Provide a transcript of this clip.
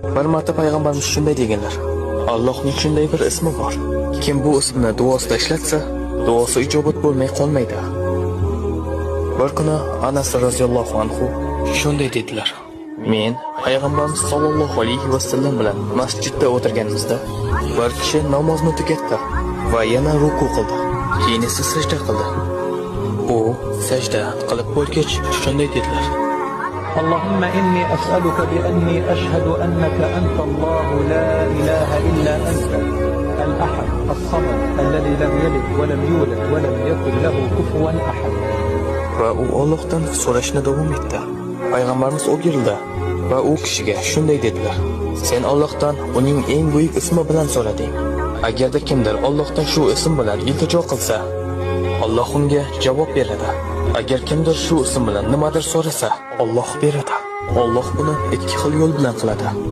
Bir marta payg'ambarimiz shunday deganlar: Allohning shunday bir ismi bor. Kim bu ismni duosida ishlatsa, duosi ijobat bo'lmay qolmaydi. Bir kuni Anas roziyallohu anhu shunday dedilar: Men payg'ambarimiz sollallohu alayhi vasallam bilan masjidda o'tirganimizda bir kishi namozni tugatdi va yana ruku qildi. Keyin esa sajda qildi. U sajda qilib bo'lgach shunday dedilar: اللهم إني أسألك بأني أشهد أنك أنت الله لا إله إلا أنت الأحد الصمد الذي لم يلد ولم يولد ولم يكن له كفوا أحد. Va u Allohdan so'rashni davom etdi. Payg'ambarimiz o'girildi va u kishiga shunday dedilar: Sen Allohdan uning eng buyuk ismi bilan so'rading. Agarda kimdir Allohdan shu ism bilan iltijo qilsa, Alloh unga javob beradi. Agar kimdir shu ism bilan nimadir so'rasa, Alloh beradi. Alloh buni ikki xil yo'l bilan qiladi.